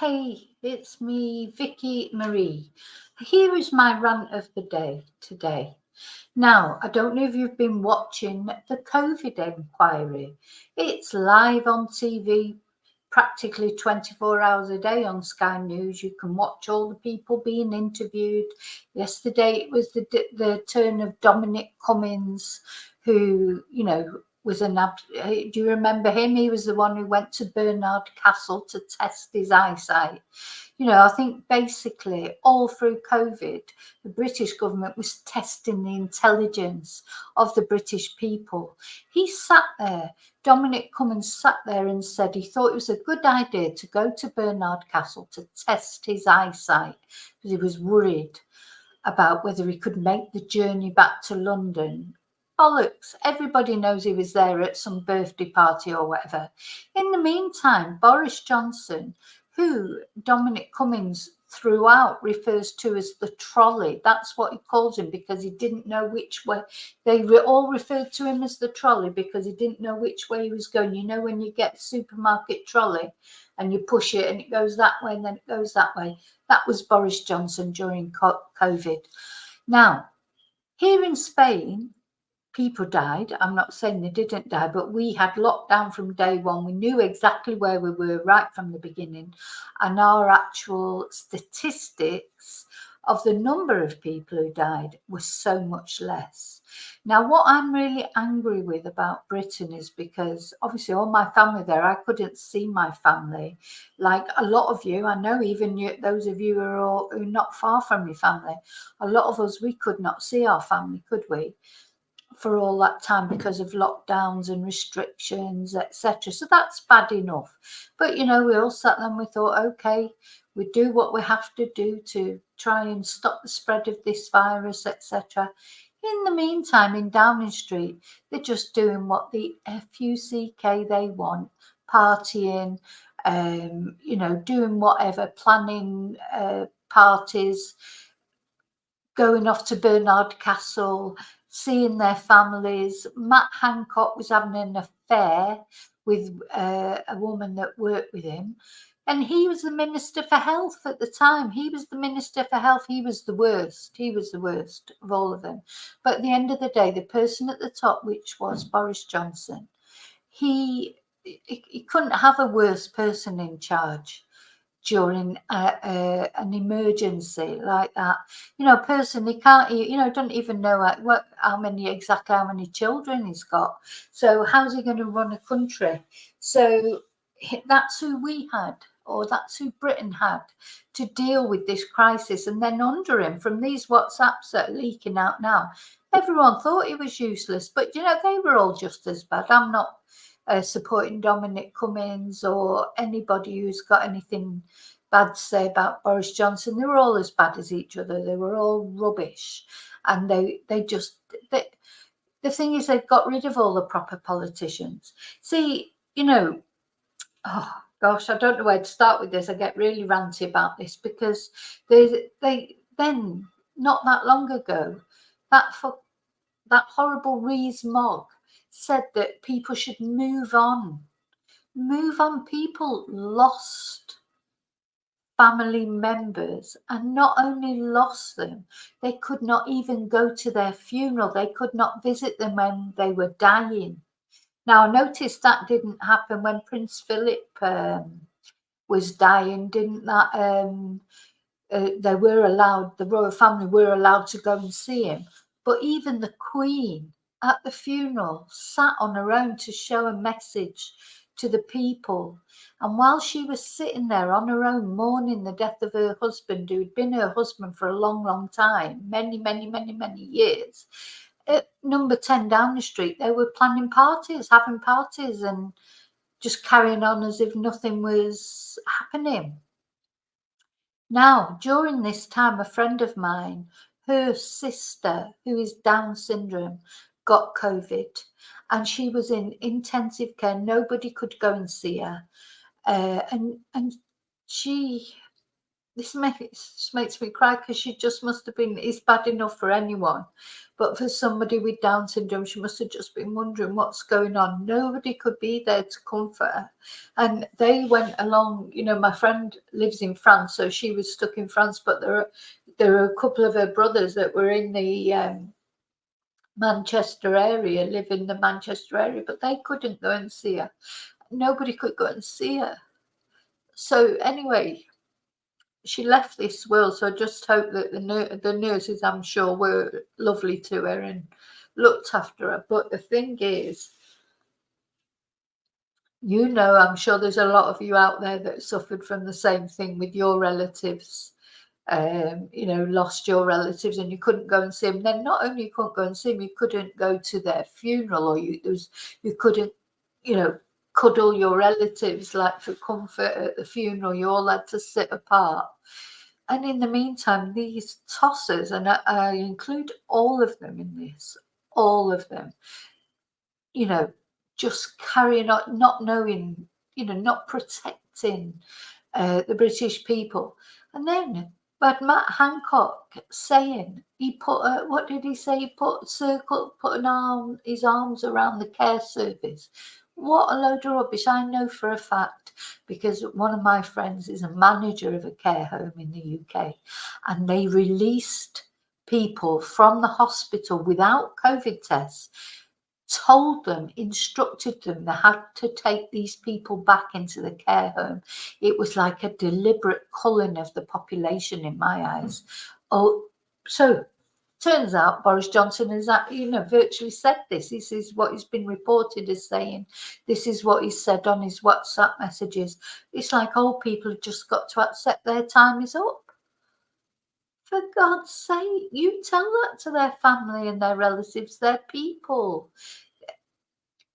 Hey, it's me, Vicky Marie. Here is my rant of the day today. Now, I don't know if you've been watching the COVID inquiry. It's live on TV practically 24 hours a day on Sky News. You can watch all the people being interviewed. Yesterday it was the turn of Dominic Cummings, who, was do you remember him? He was the one who went to Bernard Castle to test his eyesight. I think basically all through COVID, the British government was testing the intelligence of the British people. He sat there, Dominic Cummings sat there and said he thought it was a good idea to go to Bernard Castle to test his eyesight because he was worried about whether he could make the journey back to London. Bollocks. Everybody knows he was there at some birthday party or whatever. In the meantime, Boris Johnson, who Dominic Cummings throughout refers to as the trolley. That's what he calls him because he didn't know which way. They all referred to him as the trolley because he didn't know which way he was going. You know, when you get a supermarket trolley and you push it and it goes that way and then it goes that way. That was Boris Johnson during COVID. Now, here in Spain, people died. I'm not saying they didn't die, but we had lockdown from day one. We knew exactly where we were right from the beginning. And our actual statistics of the number of people who died was so much less. Now, what I'm really angry with about Britain is because obviously all my family there, I couldn't see my family. Like a lot of you, I know even you, those of you who are not far from your family, a lot of us, we could not see our family, could we? For all that time because of lockdowns and restrictions, etc. So that's bad enough. But we all sat there and we thought, okay, we do what we have to do to try and stop the spread of this virus, etc. In the meantime, in Downing Street, they're just doing what the FUCK they want, partying, doing whatever, planning parties, going off to Bernard Castle, seeing their families. Matt Hancock was having an affair with a woman that worked with him. And he was the Minister for Health at the time. He was the Minister for Health. He was the worst. He was the worst of all of them. But at the end of the day, the person at the top, which was Boris Johnson, he couldn't have a worse person in charge during an emergency like that. Person he can't, don't even know how many children he's got. So how's he going to run a country? So that's who we had, or that's who Britain had to deal with this crisis. And then under him, from these WhatsApps that are leaking out now, everyone thought he was useless, but they were all just as bad. I'm not supporting Dominic Cummings or anybody who's got anything bad to say about Boris Johnson. They were all as bad as each other. They were all rubbish, and the thing is they've got rid of all the proper politicians. See, oh gosh, I don't know where to start with this. I get really ranty about this because they then not that long ago that horrible Rees-Mogg said that people should move on. Move on. People lost family members, and not only lost them, they could not even go to their funeral. They could not visit them when they were dying. Now, I noticed that didn't happen when Prince Philip was dying, didn't that? They were allowed, the royal family were allowed to go and see him. But even the Queen at the funeral sat on her own to show a message to the people. And while she was sitting there on her own mourning the death of her husband, who had been her husband for a long, long time, many, many, many, many years, at number 10 Downing Street, they were planning parties, having parties and just carrying on as if nothing was happening. Now, during this time, a friend of mine, her sister, who is Down syndrome, got COVID, and she was in intensive care. Nobody could go and see her, and she this makes me cry, because she just must have been, it's bad enough for anyone, but for somebody with Down syndrome, she must have just been wondering what's going on. Nobody could be there to comfort her. And they went along, my friend lives in France, so she was stuck in France, but there are a couple of her brothers that were in the Manchester area, live in the Manchester area, but they couldn't go and see her. Nobody could go and see her. So anyway, she left this world, so I just hope that the nurses, I'm sure, were lovely to her and looked after her. But the thing is, I'm sure there's a lot of you out there that suffered from the same thing with your relatives. Lost your relatives and you couldn't go and see them. Then not only you couldn't go and see them, you couldn't go to their funeral, or you couldn't, cuddle your relatives like for comfort at the funeral. You all had to sit apart. And in the meantime, these tossers, and I include all of them in this, all of them, just carrying on, not knowing, not protecting the British people. And then we had Matt Hancock saying, he put what did he say? He put his arms around the care service. What a load of rubbish. I know for a fact, because one of my friends is a manager of a care home in the UK, and they released people from the hospital without COVID tests, told them, instructed them, they had to take these people back into the care home. It was like a deliberate culling of the population in my eyes. Oh, so turns out Boris Johnson has, virtually said this. This is what he's been reported as saying. This is what he said on his WhatsApp messages. It's like old people have just got to accept their time is up. For God's sake, you tell that to their family and their relatives, their people.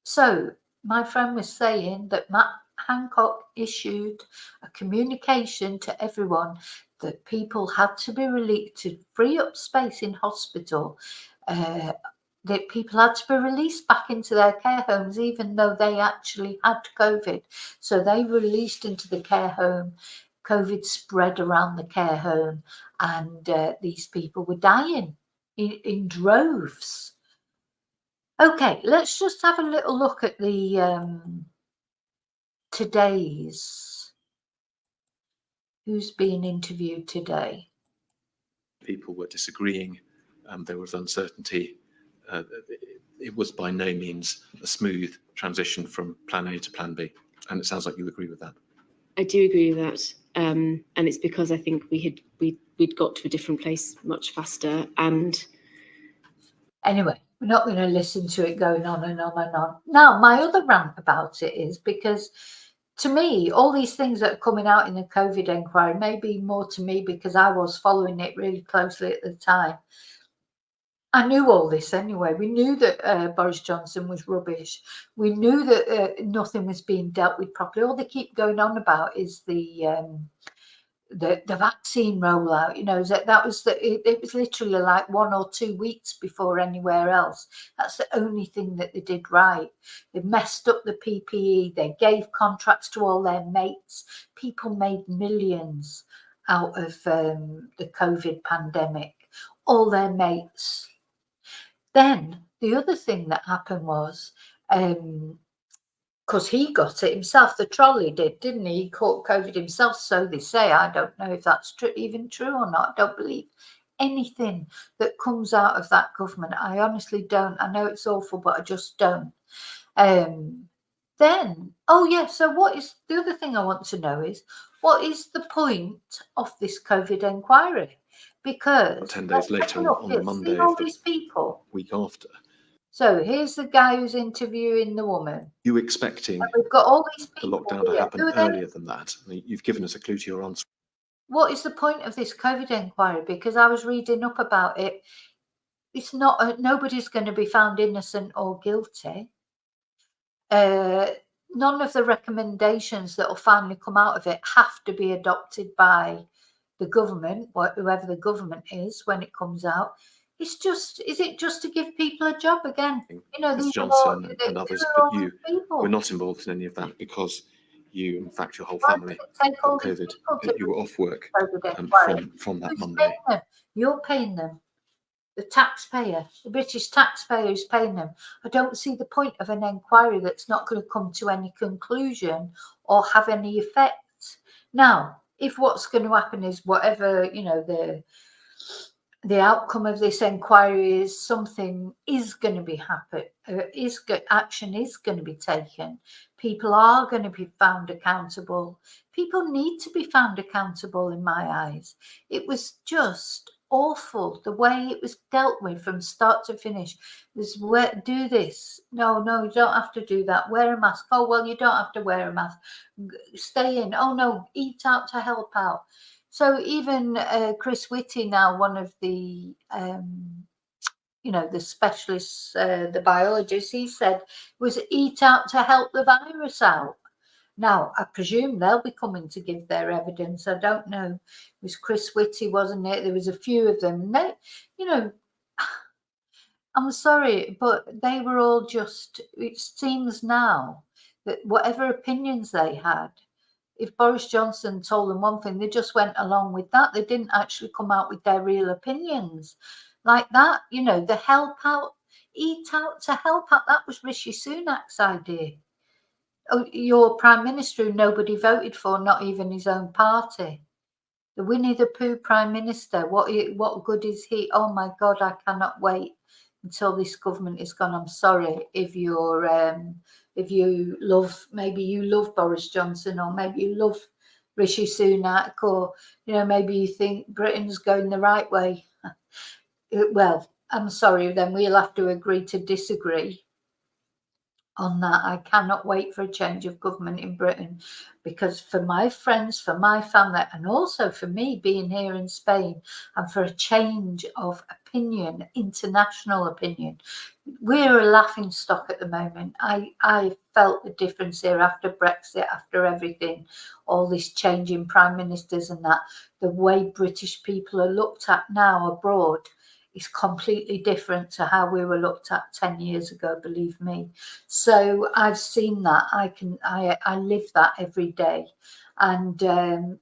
So my friend was saying that Matt Hancock issued a communication to everyone that people had to be released to free up space in hospital, that people had to be released back into their care homes, even though they actually had COVID. So they released into the care home. COVID spread around the care home, and these people were dying in droves. Okay, let's just have a little look at the today's, who's being interviewed today. People were disagreeing. There was uncertainty. It was by no means a smooth transition from plan A to plan B. And it sounds like you agree with that. I do agree with that. And it's because I think we'd got to a different place much faster. And anyway, we're not going to listen to it going on and on and on. Now, my other rant about it is because, to me, all these things that are coming out in the COVID inquiry, maybe more to me because I was following it really closely at the time. I knew all this anyway. We knew that Boris Johnson was rubbish. We knew that nothing was being dealt with properly. All they keep going on about is the vaccine rollout. It was literally like 1 or 2 weeks before anywhere else. That's the only thing that they did right. They messed up the PPE. They gave contracts to all their mates. People made millions out of the COVID pandemic. All their mates. Then the other thing that happened was, because he got it himself, the trolley did, didn't he? He caught COVID himself, so they say. I don't know if that's even true or not. I don't believe anything that comes out of that government. I honestly don't. I know it's awful, but I just don't. Then, so what is the other thing I want to know is, what is the point of this COVID inquiry? Because 10 days later, on the Monday of these people, week after. So here's the guy who's interviewing the woman. You expecting we've got all these the lockdown to happen earlier than that? I mean, you've given us a clue to your answer. What is the point of this COVID inquiry? Because I was reading up about it. It's not, nobody's going to be found innocent or guilty. None of the recommendations that will finally come out of it have to be adopted by the government, whoever the government is, when it comes out. Is it just to give people a job again? Ms. Johnson and others, but you were not involved in any of that because you, in fact, your whole Why family does it take all got these COVID. people to You were off work COVID inquiry? from that Who's Monday. paying them? You're paying them. The taxpayer, the British taxpayer is paying them. I don't see the point of an inquiry that's not going to come to any conclusion or have any effect. Now, if what's going to happen is whatever, you know, the outcome of this inquiry is something is going to be happen, action is going to be taken. People are going to be found accountable. People need to be found accountable in my eyes. It was just awful the way it was dealt with from start to finish. It was do this. No, you don't have to do that. Wear a mask. Oh, well, you don't have to wear a mask. Stay in. Oh, no, eat out to help out. So even Chris Whitty, now one of the, you know, the specialists, the biologists, he said was eat out to help the virus out. Now, I presume they'll be coming to give their evidence. I don't know. It was Chris Whitty, wasn't it? There was a few of them. And they, you know, I'm sorry, but they were all just, it seems now that whatever opinions they had, if Boris Johnson told them one thing, they just went along with that. They didn't actually come out with their real opinions like that. You know, the help out, eat out to help out, that was Rishi Sunak's idea. Oh, your prime minister who nobody voted for, not even his own party. The Winnie the Pooh prime minister, what good is he? Oh my God, I cannot wait until this government is gone. I'm sorry if you love, maybe you love Boris Johnson, or maybe you love Rishi Sunak, or, you know, maybe you think Britain's going the right way. Well, I'm sorry, then we'll have to agree to disagree on that. I cannot wait for a change of government in Britain, because for my friends, for my family, and also for me being here in Spain, and for a change of opinion, international opinion. We're a laughing stock at the moment. I felt the difference here after Brexit, after everything, all this change in prime ministers and that. The way British people are looked at now abroad is completely different to how we were looked at 10 years ago, believe me. So I've seen that. I live that every day. And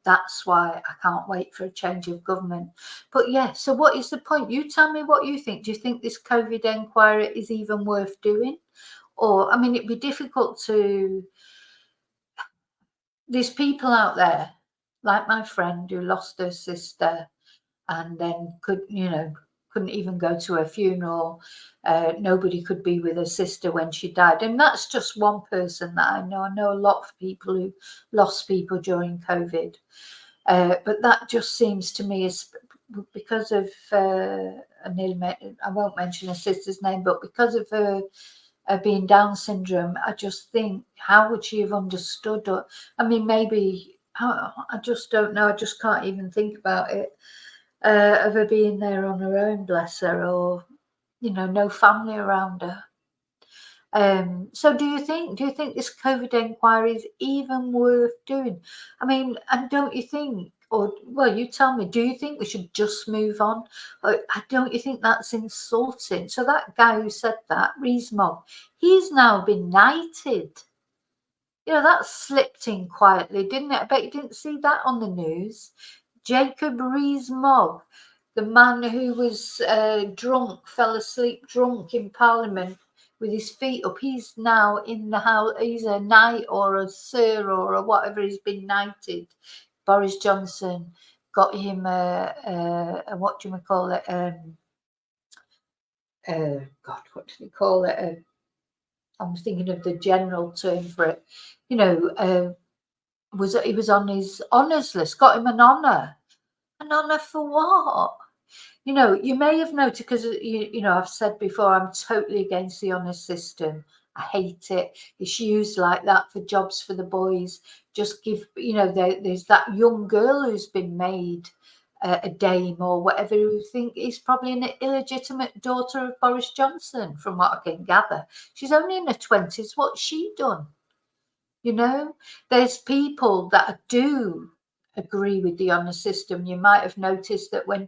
that's why I can't wait for a change of government. But yeah, so what is the point? You tell me what you think. Do you think this COVID inquiry is even worth doing? Or, I mean, it'd be difficult to... There's people out there, like my friend who lost her sister and then couldn't even go to her funeral. Nobody could be with her sister when she died. And that's just one person that I know. I know a lot of people who lost people during COVID. But that just seems to me is because of, I won't mention her sister's name, but because of her being Down syndrome, I just think, how would she have understood? Or, I mean, maybe, I just don't know. I just can't even think about it. Of her being there on her own, bless her, or, you know, no family around her. So do you think this COVID inquiry is even worth doing? I mean, and don't you think, or, well, you tell me, do you think we should just move on? Or don't you think that's insulting? So that guy who said that, Rees-Mogg, he's now been knighted. You know, that slipped in quietly, didn't it? I bet you didn't see that on the news. Jacob Rees-Mogg, the man who was drunk, fell asleep drunk in Parliament with his feet up. He's now in the house. He's a knight or a sir or a whatever. He's been knighted. Boris Johnson got him what do you call it? God, what did he call it? I'm thinking of the general term for it. You know, he was on his honours list. Got him an honour. An honour for what? You know, you may have noticed, because, you know, I've said before, I'm totally against the honours system. I hate it. It's used like that for jobs for the boys. Just give, you know, there's that young girl who's been made a dame or whatever, who think is probably an illegitimate daughter of Boris Johnson, from what I can gather. She's only in her 20s. What's she done? You know, there's people that do agree with the honour system. You might have noticed that when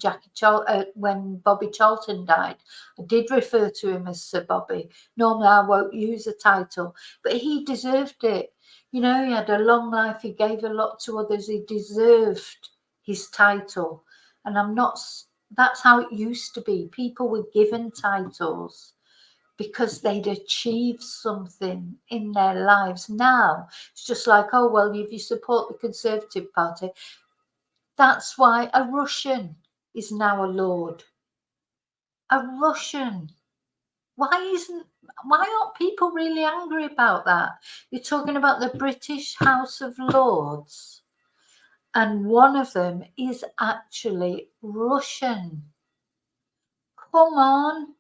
when Bobby Charlton died, I did refer to him as Sir Bobby. Normally I won't use a title, but he deserved it. You know, he had a long life, he gave a lot to others, he deserved his title. And that's how it used to be. People were given titles because they'd achieved something in their lives. Now it's just like, oh, well, if you support the Conservative Party, that's why a Russian is now a lord. A Russian. Why aren't people really angry about that? You're talking about the British House of Lords, and one of them is actually Russian. Come on.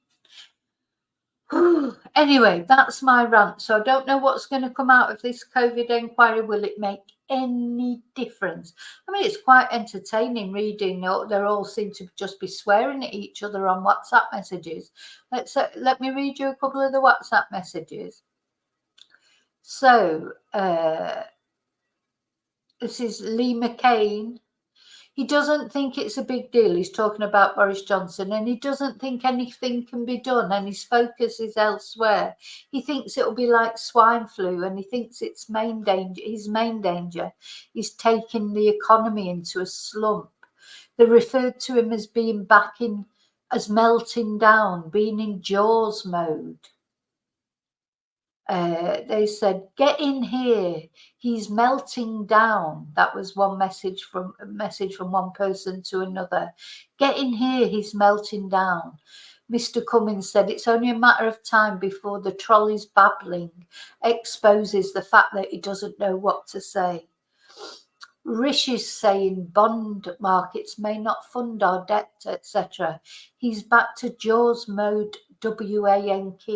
Anyway, that's my rant. So I don't know what's going to come out of this COVID inquiry. Will it make any difference? I mean, it's quite entertaining reading. They all seem to just be swearing at each other on WhatsApp messages. Let me read you a couple of the WhatsApp messages. So this is Lee McCain. He doesn't think it's a big deal. He's talking about Boris Johnson, and he doesn't think anything can be done, and his focus is elsewhere. He thinks it'll be like swine flu, and he thinks his main danger is taking the economy into a slump. They referred to him as being as melting down, being in Jaws mode. They said, "Get in here. He's melting down." That was one message from one person to another. "Get in here. He's melting down." Mr. Cummings said, "It's only a matter of time before the trolley's babbling exposes the fact that he doesn't know what to say." Rish is saying bond markets may not fund our debt, etc. He's back to Jaws mode, WANK.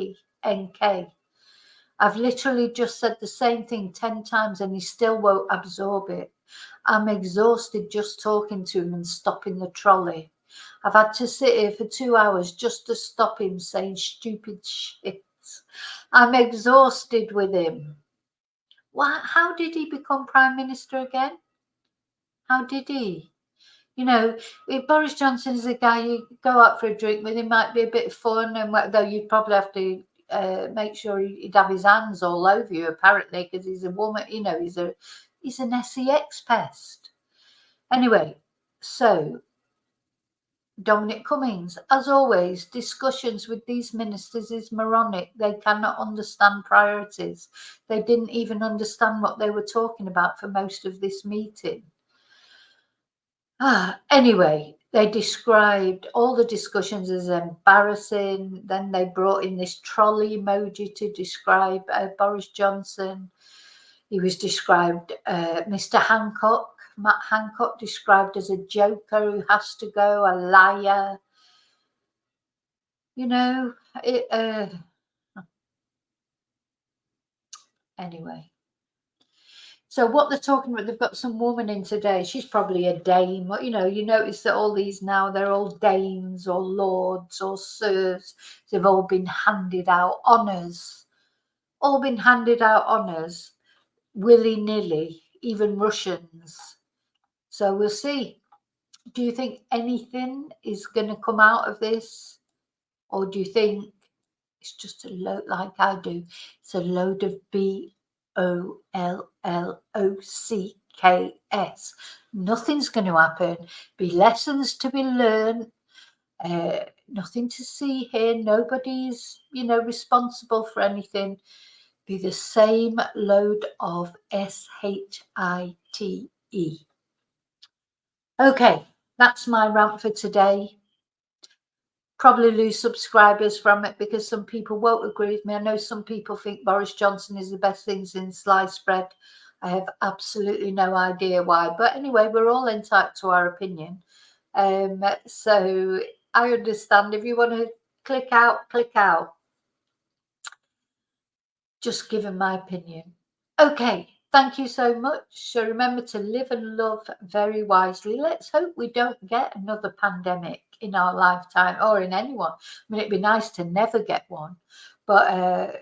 I've literally just said the same thing 10 times and he still won't absorb it. I'm exhausted just talking to him and stopping the trolley. I've had to sit here for 2 hours just to stop him saying stupid shit. I'm exhausted with him. How did he become Prime Minister again? How did he? You know, if Boris Johnson is a guy you go out for a drink with, it might be a bit of fun, and though you'd probably have to make sure he'd have his hands all over you, apparently, because he's a woman. You know, he's an sex pest. Anyway, so Dominic Cummings, as always, discussions with these ministers is moronic. They cannot understand priorities. They didn't even understand what they were talking about for most of this meeting. Anyway, they described all the discussions as embarrassing. Then they brought in this trolley emoji to describe Boris Johnson. He was described, Mr. Hancock, Matt Hancock, described as a joker who has to go, a liar. You know, anyway. So what they're talking about, they've got some woman in today. She's probably a dame. You know, you notice that all these now, they're all dames or lords or sirs. They've all been handed out honours. All been handed out honours willy-nilly, even Russians. So we'll see. Do you think anything is going to come out of this? Or do you think it's just a load, like I do, it's a load of BOLLOCKS. Nothing's going to happen. Be lessons to be learned. Nothing to see here. Nobody's, responsible for anything. Be the same load of SHITE. Okay, that's my rant for today. Probably lose subscribers from it because some people won't agree with me. I know some people think Boris Johnson is the best thing since sliced bread. I have absolutely no idea why. But anyway, we're all entitled to our opinion. So I understand if you want to click out, click out. Just giving my opinion. Okay, thank you so much. So remember to live and love very wisely. Let's hope we don't get another pandemic in our lifetime or in anyone. I mean, it'd be nice to never get one, but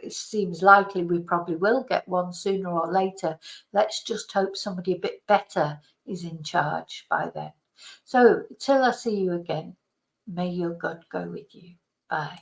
it seems likely we probably will get one sooner or later. Let's just hope somebody a bit better is in charge by then. So till I see you again, may your God go with you. Bye.